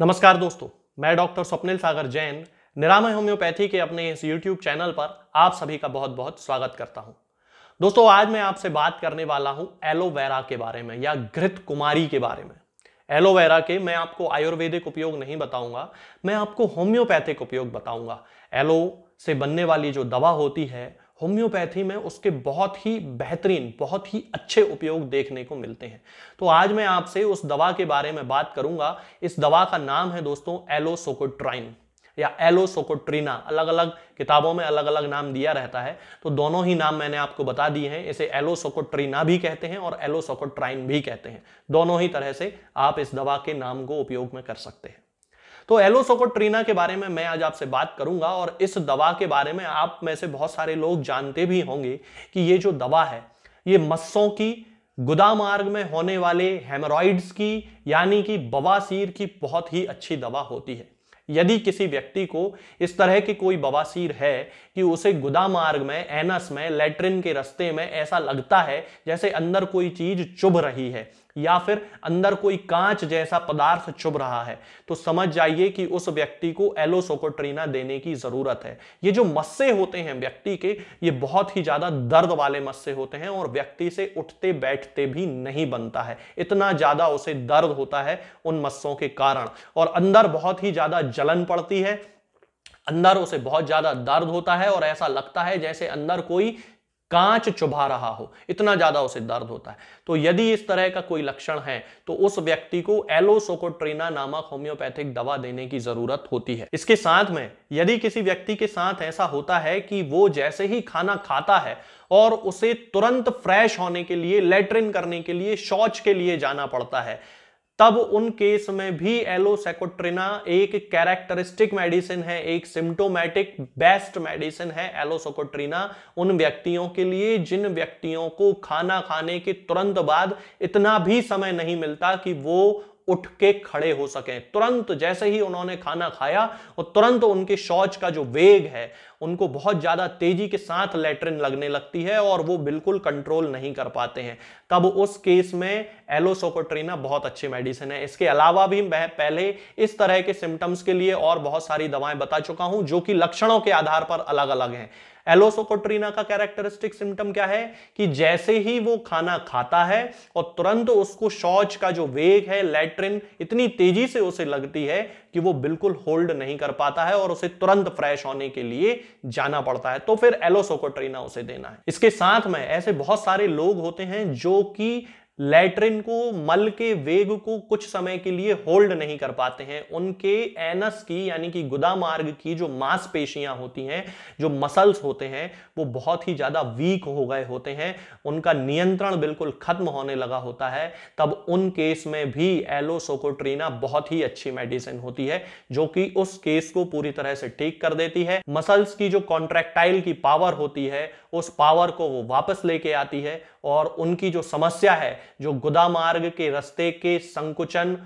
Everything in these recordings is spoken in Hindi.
नमस्कार दोस्तों, मैं डॉक्टर स्वप्निल सागर जैन निरामय होम्योपैथी के अपने इस YouTube चैनल पर आप सभी का बहुत बहुत स्वागत करता हूं। दोस्तों, आज मैं आपसे बात करने वाला हूं एलोवेरा के बारे में या घृत कुमारी के बारे में। एलोवेरा के मैं आपको आयुर्वेदिक उपयोग नहीं बताऊंगा, मैं आपको होम्योपैथिक उपयोग बताऊंगा। एलो से बनने वाली जो दवा होती है होम्योपैथी में, उसके बहुत ही बेहतरीन, बहुत ही अच्छे उपयोग देखने को मिलते हैं। तो आज मैं आपसे उस दवा के बारे में बात करूंगा। इस दवा का नाम है दोस्तों एलोसोकोट्राइन या एलोसोकोट्रीना। अलग अलग किताबों में अलग अलग नाम दिया रहता है, तो दोनों ही नाम मैंने आपको बता दिए हैं। इसे एलोसोकोट्रीना भी कहते हैं और एलोसोकोट्राइन भी कहते हैं। दोनों ही तरह से आप इस दवा के नाम को उपयोग में कर सकते हैं। तो एलोसोकोट्रीना के बारे में मैं आज आपसे बात करूंगा और इस दवा के बारे में आप में से बहुत सारे लोग जानते भी होंगे कि ये जो दवा है ये मस्सों की, गुदा मार्ग में होने वाले हेमोरॉइड्स की यानी कि बवासीर की बहुत ही अच्छी दवा होती है। यदि किसी व्यक्ति को इस तरह की कोई बवासीर है कि उसे गुदा मार्ग में, एनस में, लैट्रिन के रास्ते में ऐसा लगता है जैसे अंदर कोई चीज चुभ रही है या फिर अंदर कोई कांच जैसा पदार्थ चुभ रहा है, तो समझ जाइए कि उस व्यक्ति को एलोसोकोट्रीना देने की जरूरत है। ये जो मस्से होते हैं व्यक्ति के, ये बहुत ही ज्यादा दर्द वाले मस्से होते हैं और व्यक्ति से उठते बैठते भी नहीं बनता है। इतना ज्यादा उसे दर्द होता है उन मस्सों के कारण, और अंदर बहुत ही ज्यादा जलन पड़ती है, अंदर उसे बहुत ज्यादा दर्द होता है और ऐसा लगता है जैसे अंदर कोई कांच चुभा रहा हो, इतना ज्यादा उसे दर्द होता है। तो यदि इस तरह का कोई लक्षण है तो उस व्यक्ति को एलोसोकोट्रीना नामक होम्योपैथिक दवा देने की जरूरत होती है। इसके साथ में यदि किसी व्यक्ति के साथ ऐसा होता है कि वो जैसे ही खाना खाता है और उसे तुरंत फ्रेश होने के लिए, लैट्रिन करने के लिए, शौच के लिए जाना पड़ता है, तब उन केस में भी एलोसोकोट्रीना एक कैरेक्टरिस्टिक मेडिसिन है, एक सिम्टोमेटिक बेस्ट मेडिसिन है एलोसोकोट्रीना उन व्यक्तियों के लिए जिन व्यक्तियों को खाना खाने के तुरंत बाद इतना भी समय नहीं मिलता कि वो उठ के खड़े हो सकें। तुरंत जैसे ही उन्होंने खाना खाया और तुरंत उनके शौच का जो वेग है, उनको बहुत ज्यादा तेजी के साथ लैट्रिन लगने लगती है और वो बिल्कुल कंट्रोल नहीं कर पाते हैं, तब उस केस में एलोसोकोट्रीना बहुत अच्छी मेडिसिन है। इसके अलावा भी मैं पहले इस तरह के सिम्टम्स के लिए और बहुत सारी दवाएं बता चुका हूं जो कि लक्षणों के आधार पर अलग अलग हैं। एलोसोकोट्रीना का कैरेक्टरिस्टिक सिम्टम क्या है कि जैसे ही वो खाना खाता है और तुरंत उसको शौच का जो वेग है, लैट्रिन इतनी तेजी से उसे लगती है कि वो बिल्कुल होल्ड नहीं कर पाता है और उसे तुरंत फ्रेश होने के लिए जाना पड़ता है, तो फिर एलोसोकोट्रीना उसे देना है। इसके साथ में ऐसे बहुत सारे लोग होते हैं जो कि लैट्रिन को, मल के वेग को कुछ समय के लिए होल्ड नहीं कर पाते हैं। उनके एनस की यानी कि गुदा मार्ग की जो मांसपेशियां होती हैं, जो मसल्स होते हैं, वो बहुत ही ज्यादा वीक हो गए होते हैं, उनका नियंत्रण बिल्कुल खत्म होने लगा होता है। तब उन केस में भी एलोसोकोट्रीना बहुत ही अच्छी मेडिसिन होती है जो कि उस केस को पूरी तरह से ठीक कर देती है। मसल्स की जो कॉन्ट्रैक्टाइल की पावर होती है, उस पावर को वो वापस लेके आती है और उनकी जो समस्या है, जो गुदा मार्ग के रास्ते के संकुचन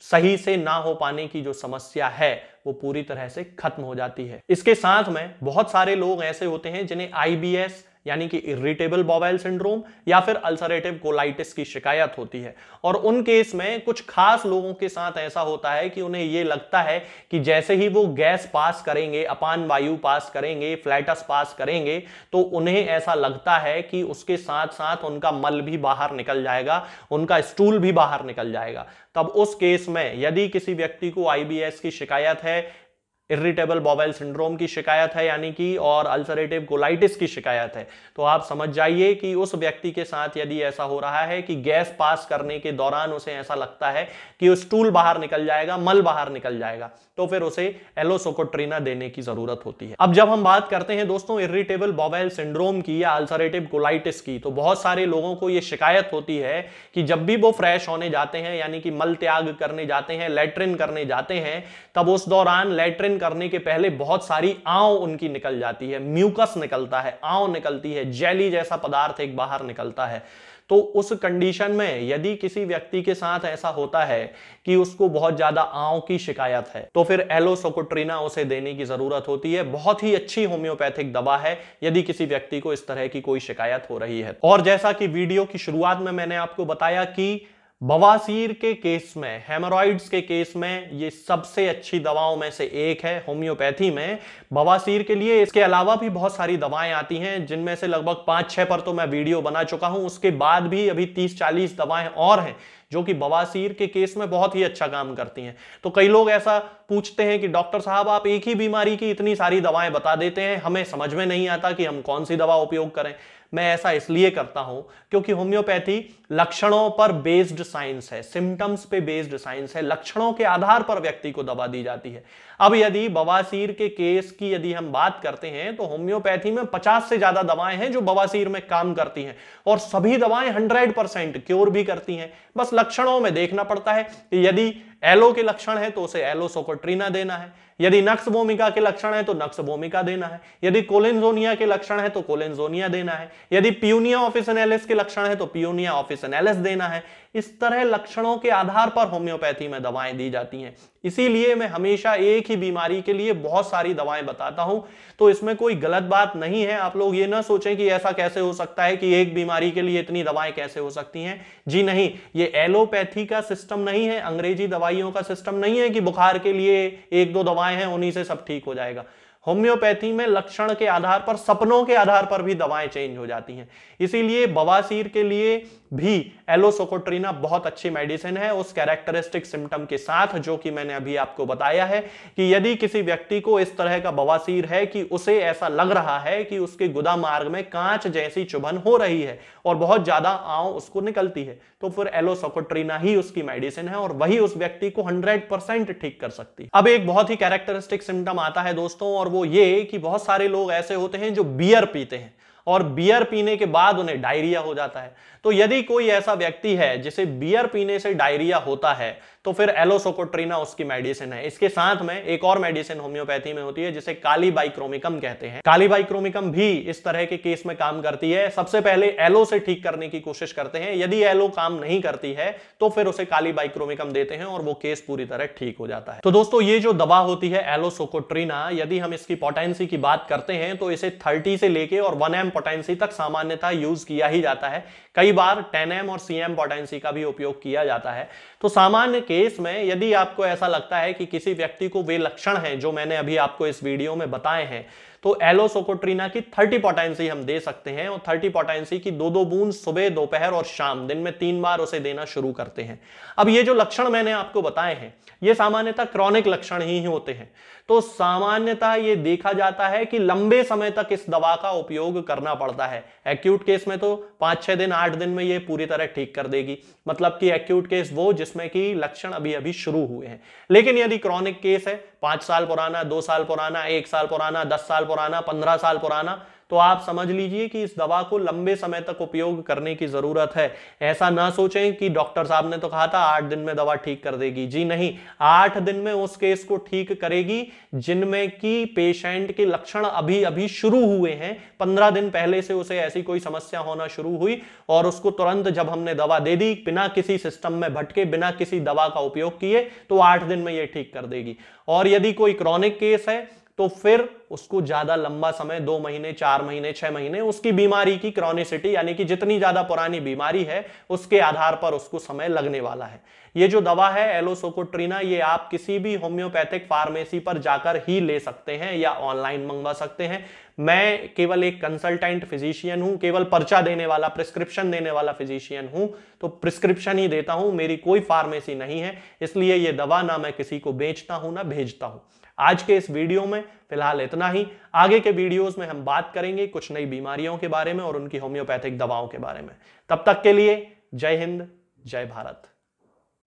सही से ना हो पाने की जो समस्या है, वो पूरी तरह से खत्म हो जाती है। इसके साथ में बहुत सारे लोग ऐसे होते हैं जिन्हें आईबीएस यानी कि इरिटेबल बाउल सिंड्रोम या फिर अल्सरेटिव कोलाइटिस की शिकायत होती है, और उन केस में कुछ खास लोगों के साथ ऐसा होता है कि उन्हें यह लगता है कि जैसे ही वो गैस पास करेंगे, अपान वायु पास करेंगे, फ्लैटस पास करेंगे, तो उन्हें ऐसा लगता है कि उसके साथ साथ उनका मल भी बाहर निकल जाएगा, उनका स्टूल भी बाहर निकल जाएगा। तब उस केस में यदि किसी व्यक्ति को आईबीएस की शिकायत है, इरिटेबल बाउल सिंड्रोम की शिकायत है यानी कि, और अल्सरेटिव कोलाइटिस की शिकायत है, तो आप समझ जाइए कि उस व्यक्ति के साथ यदि ऐसा हो रहा है कि गैस पास करने के दौरान उसे ऐसा लगता है कि स्टूल बाहर निकल जाएगा, मल बाहर निकल जाएगा, तो फिर उसे एलोसोकोट्रीना देने की जरूरत होती है। अब जब हम बात करते हैं दोस्तों इरिटेबल बाउल सिंड्रोम की या अल्सरेटिव कोलाइटिस की, तो बहुत सारे लोगों को यह शिकायत होती है कि जब भी वो फ्रेश होने जाते हैं यानी कि मल त्याग करने जाते हैं, लैट्रिन करने जाते हैं, तब उस दौरान लैट्रिन करने के पहले बहुत सारी आंव उनकी निकल जाती है, म्यूकस निकलता है, आंव निकलती है, जेली जैसा पदार्थ एक बाहर निकलता है। तो उस कंडीशन में यदि किसी व्यक्ति के साथ ऐसा होता है कि उसको बहुत ज्यादा आंव की शिकायत है, तो फिर एलोसोकोट्रीना उसे देने की जरूरत होती है। बहुत ही अच्छी होम्योपैथिक दवा है यदि किसी व्यक्ति को इस तरह की कोई शिकायत हो रही है। और जैसा कि वीडियो की शुरुआत में मैंने आपको बताया कि बवासीर के केस में, हेमोरॉइड्स के केस में ये सबसे अच्छी दवाओं में से एक है होम्योपैथी में बवासीर के लिए। इसके अलावा भी बहुत सारी दवाएं आती हैं, जिनमें से लगभग 5-6 पर तो मैं वीडियो बना चुका हूं। उसके बाद भी अभी 30-40 दवाएं और हैं जो कि बवासीर के केस में बहुत ही अच्छा काम करती हैं। तो कई लोग ऐसा पूछते हैं कि डॉक्टर साहब आप एक ही बीमारी की इतनी सारी दवाएं बता देते हैं, हमें समझ में नहीं आता कि हम कौन सी दवा उपयोग करें। मैं ऐसा इसलिए करता हूं क्योंकि होम्योपैथी लक्षणों पर बेस्ड साइंस है, सिम्टम्स पे बेस्ड साइंस है। लक्षणों के आधार पर व्यक्ति को दवा दी जाती है। अब यदि बवासीर के केस की यदि हम बात करते हैं तो होम्योपैथी में 50 से ज्यादा दवाएं हैं जो बवासीर में काम करती हैं, और सभी दवाएं 100% क्योर भी करती हैं। बस लक्षणों में देखना पड़ता है कि यदि एलो के लक्षण है तो उसे एलोसोकोट्रिना देना है, यदि नक्स भूमिका के लक्षण है तो नक्स भूमिका देना है, यदि कोलिनजोनिया के लक्षण है तो कोलिनजोनिया देना है, यदि पियूनिया ऑफिसिनेलिस के लक्षण है तो पियूनिया ऑफिसिनेलिस देना है। इस तरह लक्षणों के आधार पर होम्योपैथी में दवाएं दी जाती हैं। इसीलिए मैं हमेशा एक ही बीमारी के लिए बहुत सारी दवाएं बताता हूं। तो इसमें कोई गलत बात नहीं है। आप लोग ये ना सोचें कि ऐसा कैसे हो सकता है कि एक बीमारी के लिए इतनी दवाएं कैसे हो सकती हैं। जी नहीं, ये एलोपैथी का सिस्टम नहीं है, अंग्रेजी दवाइयों का सिस्टम नहीं है कि बुखार के लिए 1-2 दवाएं हैं उन्हीं से सब ठीक हो जाएगा। होम्योपैथी में लक्षण के आधार पर, सपनों के आधार पर भी दवाएं चेंज हो जाती हैं। इसीलिए बवासीर के लिए भी एलोसोकोट्रिना बहुत अच्छी मेडिसिन है, उस कैरेक्टरिस्टिक सिम्टम के साथ जो कि मैंने अभी आपको बताया है कि यदि किसी व्यक्ति को इस तरह का बवासीर है कि उसे ऐसा लग रहा है कि उसके गुदा मार्ग में कांच जैसी चुभन हो रही है और बहुत ज्यादा आंव उसको निकलती है, तो फिर एलोसोकोट्रिना ही उसकी मेडिसिन है और वही उस व्यक्ति को 100% ठीक कर सकती है। अब एक बहुत ही कैरेक्टरिस्टिक सिम्टम आता है दोस्तों, और वो ये कि बहुत सारे लोग ऐसे होते हैं जो बियर पीते हैं और बियर पीने के बाद उन्हें डायरिया हो जाता है। तो यदि कोई ऐसा व्यक्ति है जिसे बियर पीने से डायरिया होता है तो फिर एलोसोकोट्रिना उसकी मेडिसिन है। इसके साथ में एक और मेडिसिन होम्योपैथी में होती है जिसे काली बाइक्रोमिकम कहते हैं। काली बाइक्रोमिकम भी इस तरह के केस में काम करती है। सबसे पहले एलो से ठीक करने की कोशिश करते हैं, यदि एलो काम नहीं करती है तो फिर उसे काली बाइक्रोमिकम देते हैं और वो केस पूरी तरह ठीक हो जाता है। तो दोस्तों ये जो दवा होती है एलोसोकोट्रिना, यदि हम इसकी पोटेंसी की बात करते हैं तो इसे 30 से लेके और 1 m पोटेंसी तक सामान्यतः यूज किया ही जाता है। कई बार 10 m और cm पोटेंसी का भी उपयोग किया जाता है। तो सामान्य केस में यदि आपको ऐसा लगता है कि किसी व्यक्ति को वे लक्षण हैं जो मैंने अभी आपको इस वीडियो में बताए हैं, तो एलोसोकोट्रिना की 30 पोटेंसी हम दे सकते हैं और 30 पोटेंसी की 2-2 बूंद सुबह, दोपहर और शाम, दिन में 3 बार उसे देना शुरू करते हैं। अब ये जो लक्षण मैंने आपको बताए हैं ये सामान्यतः क्रॉनिक लक्षण ही होते हैं। तो सामान्यतः ये देखा जाता है कि लंबे समय तक इस दवा का उपयोग करना पड़ता है। एक्यूट केस में तो 5-6 दिन, 8 दिन में ये पूरी तरह ठीक कर देगी, मतलब कि एक्यूट केस वो जिसमें कि लक्षण अभी अभी शुरू हुए हैं। लेकिन यदि क्रॉनिक केस है, 5 साल पुराना, 2 साल पुराना, 1 साल पुराना, 10 साल पुराना, 15 साल पुराना, तो आप समझ लीजिए कि इस दवा को लंबे समय तक उपयोग करने की जरूरत है। ऐसा ना सोचें कि डॉक्टर साहब ने तो कहा था 8 दिन में दवा ठीक कर देगी। जी नहीं, 8 दिन में उस केस को ठीक करेगी जिनमें कि पेशेंट के लक्षण अभी अभी शुरू हुए हैं। 15 दिन पहले से उसे ऐसी कोई समस्या होना शुरू हुई और उसको तुरंत जब हमने दवा दे दी, बिना किसी सिस्टम में भटके, बिना किसी दवा का उपयोग किए, तो 8 दिन में ये ठीक कर देगी। और यदि कोई क्रॉनिक केस है तो फिर उसको ज्यादा लंबा समय, 2 महीने, 4 महीने, 6 महीने, उसकी बीमारी की क्रॉनिसिटी यानी कि जितनी ज्यादा पुरानी बीमारी है उसके आधार पर उसको समय लगने वाला है। ये जो दवा है एलोसोकोट्रिना, ये आप किसी भी होम्योपैथिक फार्मेसी पर जाकर ही ले सकते हैं या ऑनलाइन मंगवा सकते हैं। मैं केवल एक कंसल्टेंट फिजिशियन हूं, केवल पर्चा देने वाला, प्रिस्क्रिप्शन देने वाला फिजिशियन हूं, तो प्रिस्क्रिप्शन ही देता हूं, मेरी कोई फार्मेसी नहीं है। इसलिए ये दवा ना मैं किसी को बेचता हूं ना भेजता हूं। आज के इस वीडियो में फिलहाल इतना ही। आगे के वीडियोस में हम बात करेंगे कुछ नई बीमारियों के बारे में और उनकी होम्योपैथिक दवाओं के बारे में। तब तक के लिए जय हिंद, जय भारत।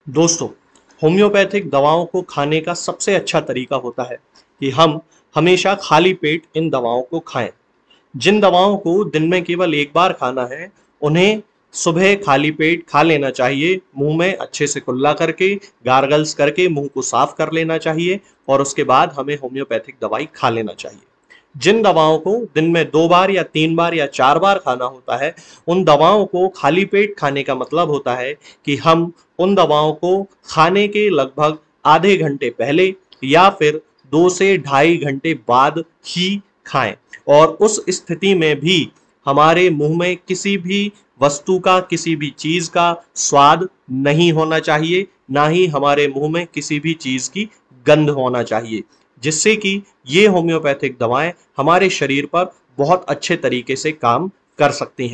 दोस्तों, होम्योपैथिक दवाओं को खाने का सबसे अच्छा तरीका होता है कि हम हमेशा खाली पेट इन दवाओं को खाएं। जिन दवाओं को दिन में केवल एक बार खाना है उन्हें सुबह खाली पेट खा लेना चाहिए। मुंह में अच्छे से कुल्ला करके, गार्गल्स करके मुंह को साफ कर लेना चाहिए और उसके बाद हमें होम्योपैथिक दवाई खा लेना चाहिए। जिन दवाओं को दिन में 2 बार या 3 बार या 4 बार खाना होता है, उन दवाओं को खाली पेट खाने का मतलब होता है कि हम उन दवाओं को खाने के लगभग आधे घंटे पहले या फिर 2 से ढाई घंटे बाद ही खाएं। और उस स्थिति में भी हमारे मुंह में किसी भी वस्तु का, किसी भी चीज का स्वाद नहीं होना चाहिए, ना ही हमारे मुंह में किसी भी चीज की गंध होना चाहिए, जिससे कि ये होम्योपैथिक दवाएं हमारे शरीर पर बहुत अच्छे तरीके से काम कर सकती हैं।